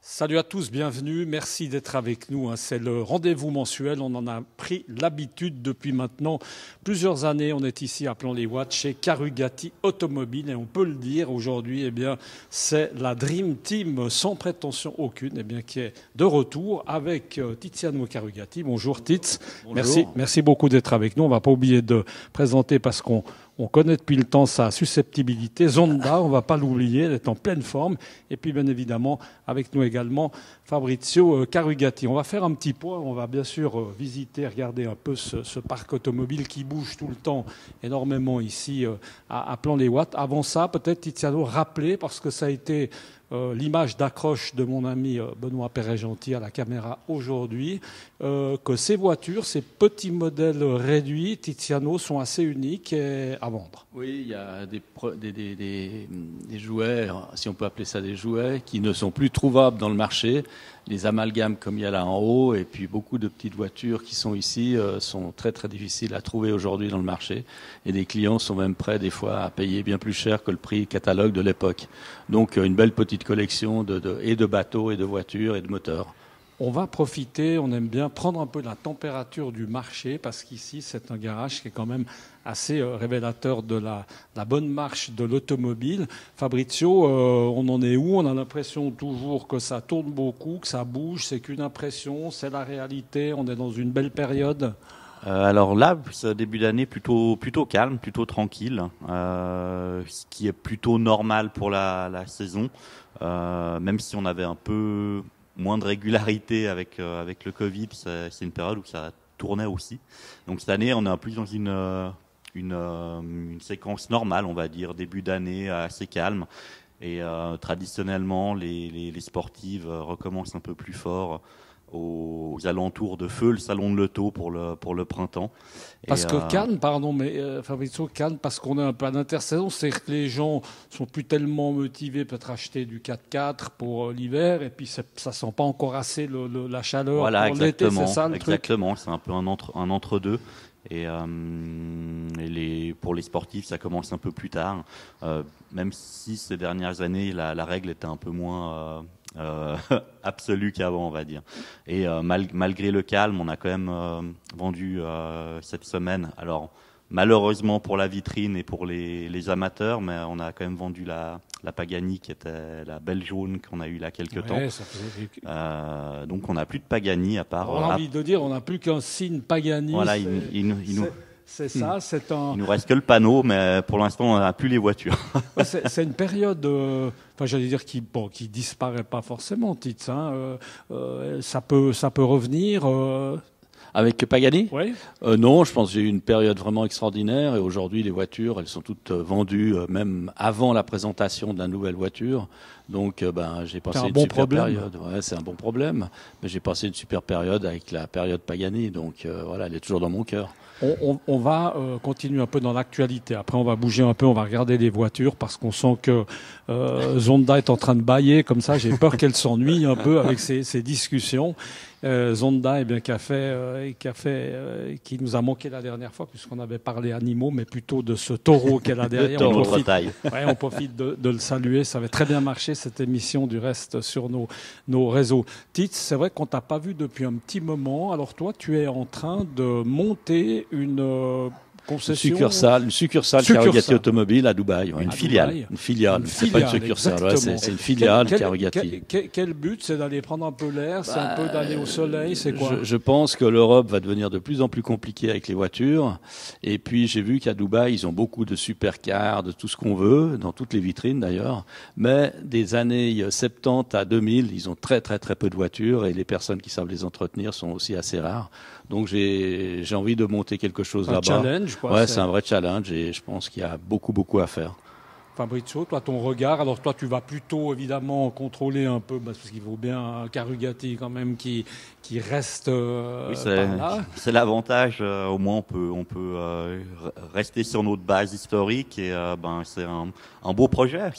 Salut à tous, bienvenue, merci d'être avec nous. C'est le rendez-vous mensuel, on en a pris l'habitude depuis maintenant plusieurs années. On est ici à Plan-les-Ouates chez Carugati Automobile et on peut le dire aujourd'hui, c'est la Dream Team sans prétention aucune qui est de retour avec Tiziano Carugati. Bonjour Tiz, merci beaucoup d'être avec nous. On ne va pas oublier de présenter parce qu'on connaît depuis le temps sa susceptibilité. Zonda, on ne va pas l'oublier, elle est en pleine forme. Et puis, bien évidemment, avec nous également, Fabrizio Carugati. On va faire un petit point. On va bien sûr visiter, regarder un peu ce parc automobile qui bouge tout le temps énormément ici à Plan-les-Ouates. Avant ça, peut-être, Tiziano, rappeler, parce que ça a été l'image d'accroche de mon ami Benoît Perret-Gentil à la caméra aujourd'hui, que ces voitures, ces petits modèles réduits, Tiziano, sont assez uniques à vendre. Oui, il y a des jouets, si on peut appeler ça des jouets, qui ne sont plus trouvables dans le marché. Les amalgames comme il y a là en haut, et puis beaucoup de petites voitures qui sont ici sont très très difficiles à trouver aujourd'hui dans le marché. Et des clients sont même prêts des fois à payer bien plus cher que le prix catalogue de l'époque. Donc une belle petite collection de bateaux et de voitures et de moteurs. On va profiter, on aime bien prendre un peu la température du marché parce qu'ici c'est un garage qui est quand même assez révélateur de la bonne marche de l'automobile. Fabrizio, on en est où? On a l'impression toujours que ça tourne beaucoup, que ça bouge, c'est qu'une impression, c'est la réalité, on est dans une belle période. Alors là, ce début d'année plutôt calme, plutôt tranquille, ce qui est plutôt normal pour la saison, même si on avait un peu moins de régularité avec le Covid, c'est une période où ça tournait aussi. Donc cette année, on est un peu dans une séquence normale, on va dire, début d'année assez calme. Et traditionnellement, les sportives recommencent un peu plus fort aux alentours de feu, le salon de l'auto pour le printemps. Parce que Cannes, pardon, mais Fabrizio, Cannes, parce qu'on est un peu à l'intersaison, c'est-à-dire que les gens sont plus tellement motivés peut-être à acheter du 4x4 pour l'hiver, et puis ça sent pas encore assez la chaleur voilà, pour l'été, c'est ça le truc. Exactement, c'est un peu un entre-deux. Et pour les sportifs, ça commence un peu plus tard, même si ces dernières années, la règle était un peu moins absolue qu'avant, on va dire. Et malgré le calme, on a quand même vendu cette semaine. Alors malheureusement pour la vitrine et pour les amateurs, mais on a quand même vendu la Pagani qui était la belle jaune qu'on a eue là quelques temps. Donc on n'a plus de Pagani à part. On a envie de dire, on n'a plus qu'un signe Pagani. Voilà, c'est ça, c'est un. Il nous reste que le panneau, mais pour l'instant, on n'a plus les voitures. C'est une période, j'allais dire qui disparaît pas forcément, Titz. Ça peut revenir. Avec Pagani? Oui. Non, je pense que j'ai eu une période vraiment extraordinaire et aujourd'hui les voitures, elles sont toutes vendues même avant la présentation de la nouvelle voiture. Donc j'ai passé une super période. Ouais, c'est un bon problème, mais j'ai passé une super période avec la période Pagani. Donc voilà, elle est toujours dans mon cœur. On va continuer un peu dans l'actualité. Après, on va bouger un peu, on va regarder les voitures parce qu'on sent que Zonda est en train de bâiller comme ça. J'ai peur qu'elle s'ennuie un peu avec ces discussions. Zonda, qui nous a manqué la dernière fois puisqu'on avait parlé animaux, mais plutôt de ce taureau qu'elle a derrière. On profite de le saluer. Ça avait très bien marché cette émission du reste sur nos réseaux. Titz, c'est vrai qu'on t'a pas vu depuis un petit moment. Alors toi, tu es en train de monter une concession. Une succursale Carugati Automobile à Dubaï. Une filiale. C'est pas une succursale. C'est une filiale Carugati. Quel but? C'est d'aller prendre un peu l'air? C'est un peu d'aller au soleil? C'est quoi? Je pense que l'Europe va devenir de plus en plus compliquée avec les voitures. Et puis, j'ai vu qu'à Dubaï, ils ont beaucoup de supercars, de tout ce qu'on veut, dans toutes les vitrines d'ailleurs. Mais des années 70 à 2000, ils ont très très très peu de voitures et les personnes qui savent les entretenir sont aussi assez rares. Donc j'ai envie de monter quelque chose là-bas. Challenge, quoi. Ouais, c'est un vrai challenge et je pense qu'il y a beaucoup à faire. Fabrizio, toi, ton regard, alors toi, tu vas plutôt évidemment contrôler un peu, parce qu'il vaut bien un Carugati quand même qui reste oui, par là. C'est l'avantage, au moins on peut rester sur notre base historique et c'est un beau projet.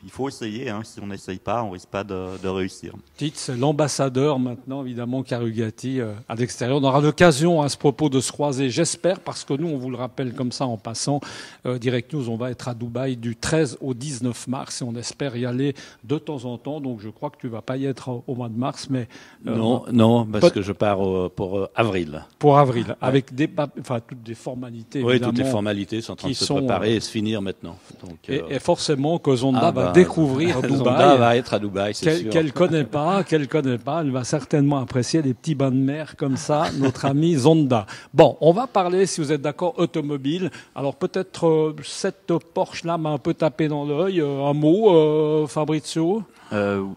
Il faut essayer, si on n'essaye pas, on risque pas de réussir. Titz, c'est l'ambassadeur maintenant, évidemment, Carugati à l'extérieur. On aura l'occasion à ce propos de se croiser, j'espère, parce que nous, on vous le rappelle comme ça en passant, Direct News, on va être à Dubaï du 13 au 19 mars et on espère y aller de temps en temps. Donc je crois que tu vas pas y être au mois de mars, mais non, parce que je pars pour avril. Pour avril, avec toutes des formalités. Oui, toutes les formalités sont en train de se préparer et se finir maintenant. Donc, et forcément que Zonda va découvrir Dubaï. Zonda va être à Dubaï, c'est sûr. Qu'elle connaît pas, elle va certainement apprécier les petits bains de mer comme ça, notre ami Zonda. Bon, on va parler, si vous êtes d'accord, automobile. Alors peut-être cette Porsche-là m'a un peu tapé dans l'œil. Un mot, Fabrizio?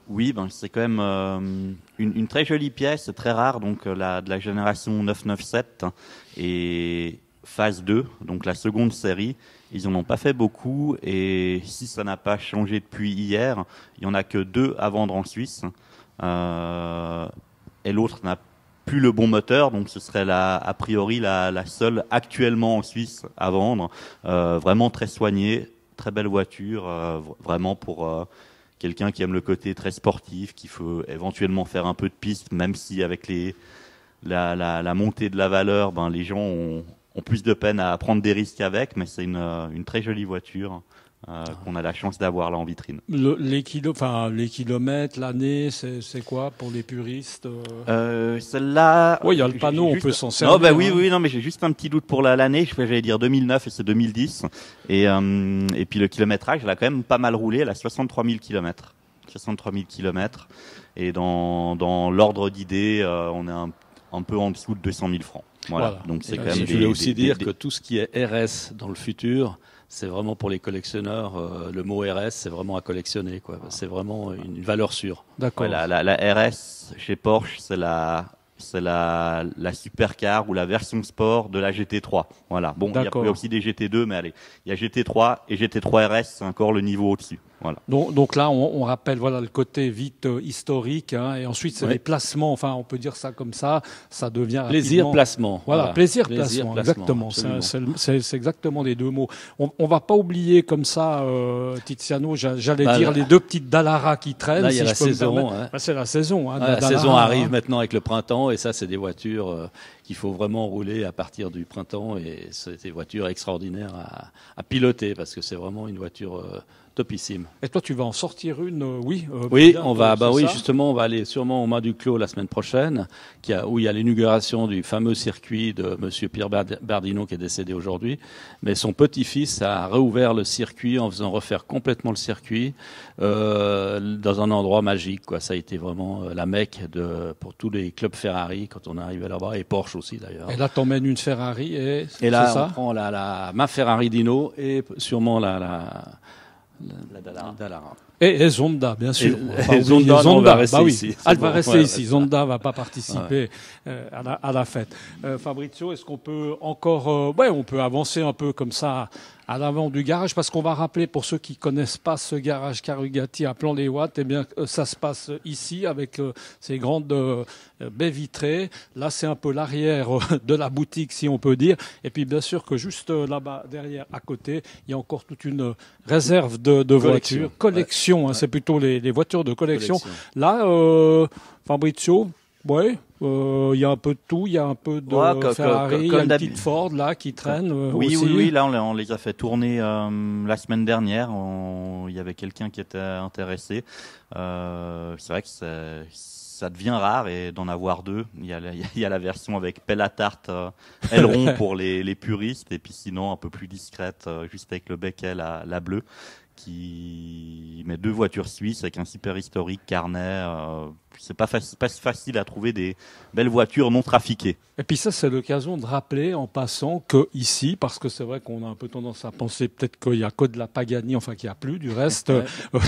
Oui, c'est quand même une très jolie pièce, c'est très rare, donc de la génération 997 et phase 2, donc la seconde série. Ils en ont pas fait beaucoup et si ça n'a pas changé depuis hier, il y en a que 2 à vendre en Suisse et l'autre n'a plus le bon moteur, donc ce serait a priori la seule actuellement en Suisse à vendre. Vraiment très soignée, très belle voiture, vraiment pour quelqu'un qui aime le côté très sportif, qui faut éventuellement faire un peu de piste, même si avec la montée de la valeur, les gens ont plus de peine à prendre des risques avec, mais c'est une très jolie voiture qu'on a la chance d'avoir là en vitrine. Les kilomètres, l'année, c'est quoi pour les puristes? Celle-là. Oui, il y a le panneau, on peut s'en servir. Non, oui, non, mais j'ai juste un petit doute pour l'année. J'allais dire 2009 et c'est 2010. Et puis le kilométrage, elle a quand même pas mal roulé. Elle a 63 000 kilomètres. 63 000 kilomètres. Et dans l'ordre d'idée, on est un peu en dessous de 200 000 francs. Voilà. Donc c'est quand même. Je voulais aussi dire que tout ce qui est RS dans le futur, c'est vraiment pour les collectionneurs. Le mot RS, c'est vraiment à collectionner, quoi. C'est vraiment une valeur sûre. D'accord. Ouais, la RS chez Porsche, c'est la supercar ou la version sport de la GT3. Voilà. Bon, il y a aussi des GT2, mais allez, il y a GT3 et GT3 RS, c'est encore le niveau au-dessus. Voilà. Donc là, on rappelle le côté vite historique, et ensuite c'est les placements. Enfin, on peut dire ça comme ça. Ça devient plaisir placement. Voilà, plaisir placement. Exactement. C'est exactement les deux mots. On va pas oublier comme ça, Tiziano. J'allais dire les deux petites Dallara qui traînent. Là, il y a la saison. C'est la saison. La saison arrive maintenant avec le printemps, et ça, c'est des voitures qu'il faut vraiment rouler à partir du printemps, et c'est des voitures extraordinaires à piloter parce que c'est vraiment une voiture topissime. Et toi, tu vas en sortir une, oui. Oui, on va. Justement, on va aller sûrement au Mât du Clos la semaine prochaine, où il y a l'inauguration du fameux circuit de Monsieur Pierre Bardino qui est décédé aujourd'hui. Mais son petit-fils a réouvert le circuit en faisant refaire complètement le circuit dans un endroit magique, quoi. Ça a été vraiment la Mecque pour tous les clubs Ferrari quand on arrive là-bas, et Porsche aussi d'ailleurs. Et là, t'emmènes une Ferrari et là, on prend ma Ferrari Dino et sûrement la Dallara. Et Zonda, bien sûr. Zonda va rester ici. Elle va rester ici. Zonda va pas participer à la fête. Fabrizio, est-ce qu'on peut encore... on peut avancer un peu comme ça à l'avant du garage, parce qu'on va rappeler, pour ceux qui connaissent pas ce garage Carugati à Plan-les-Ouates, ça se passe ici avec ces grandes baies vitrées. Là, c'est un peu l'arrière de la boutique, si on peut dire. Et puis, bien sûr que juste là-bas, derrière, à côté, il y a encore toute une réserve de voitures. Collection, c'est plutôt les voitures de collection. Là, Fabrizio, il y a un peu de tout, il y a un peu de Ferrari, il y a une petite Ford là qui traîne aussi. Oui, là on les a fait tourner la semaine dernière. Il y avait quelqu'un qui était intéressé. C'est vrai que ça devient rare et d'en avoir deux. Il y a la version avec pelle à tarte, aileron pour les puristes, et puis sinon un peu plus discrète, juste avec le becquet la bleue, qui met deux voitures suisses avec un super historique carnet. C'est pas facile à trouver des belles voitures non trafiquées. Et puis ça, c'est l'occasion de rappeler en passant que ici, parce que c'est vrai qu'on a un peu tendance à penser peut-être qu'il y a que de la Pagani, enfin qu'il n'y a plus du reste, de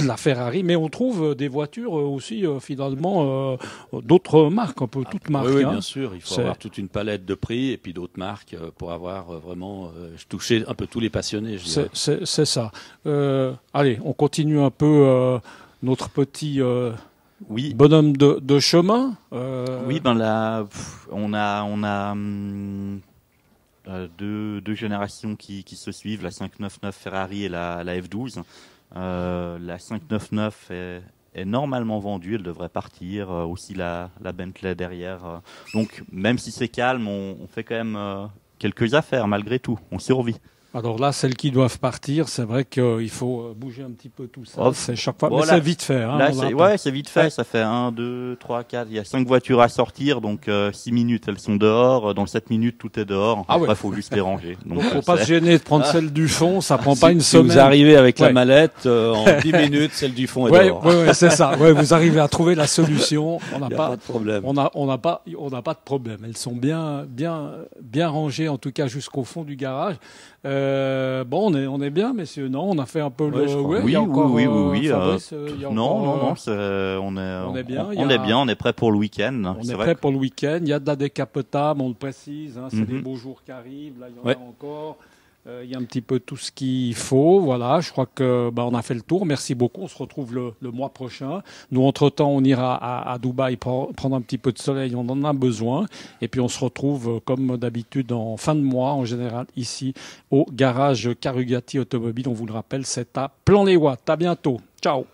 la Ferrari, mais on trouve des voitures aussi finalement d'autres marques, un peu toutes marques. Oui, bien sûr, il faut avoir toute une palette de prix et puis d'autres marques pour avoir vraiment touché un peu tous les passionnés. C'est ça. Allez, on continue un peu notre petit... bonhomme de chemin. Oui, là, on a deux générations qui se suivent, la 599 Ferrari et la F12. La 599 est normalement vendue, elle devrait partir. Aussi la Bentley derrière. Donc même si c'est calme, on fait quand même quelques affaires malgré tout. On survit. Alors là, celles qui doivent partir, c'est vrai qu'il faut bouger un petit peu tout ça. Oh, C'est chaque fois, bon, mais là, c'est vite fait. Hein, là, on c'est vite fait. Ouais. Ça fait 1, 2, 3, 4. Il y a 5 voitures à sortir, donc 6 minutes, elles sont dehors. Dans 7 minutes, tout est dehors. Ah Après, ouais. faut juste les ranger. Donc, faut pas se gêner de prendre celle du fond. Ça prend pas une Si semaine. vous arrivez avec la Ouais. mallette, en 10 minutes, celle du fond est Ouais, dehors. ouais, c'est ça. Ouais, vous arrivez à trouver la solution. On n'a Il n'y a pas pas de problème. On n'a pas de problème. Elles sont bien rangées, en tout cas jusqu'au fond du garage. Bon, on est bien, messieurs. Non, on a fait un peu Ouais, je crois. il y a encore, oui. Fabrice, il y a encore, Non. on est bien. On est bien. On est prêt pour le week-end. On est prêt pour le week-end. Il y a de la décapotable, on le précise. Hein, c'est des Mhm. beaux jours qui arrivent. Là, il y en Ouais. a encore. Il y a un petit peu tout ce qu'il faut. Voilà, je crois que on a fait le tour. Merci beaucoup. On se retrouve le mois prochain. Nous, entre-temps, on ira à Dubaï prendre un petit peu de soleil. On en a besoin. Et puis, on se retrouve, comme d'habitude, en fin de mois, en général, ici, au garage Carugati Automobile. On vous le rappelle, c'est à Plan-les-Ouates. À bientôt. Ciao.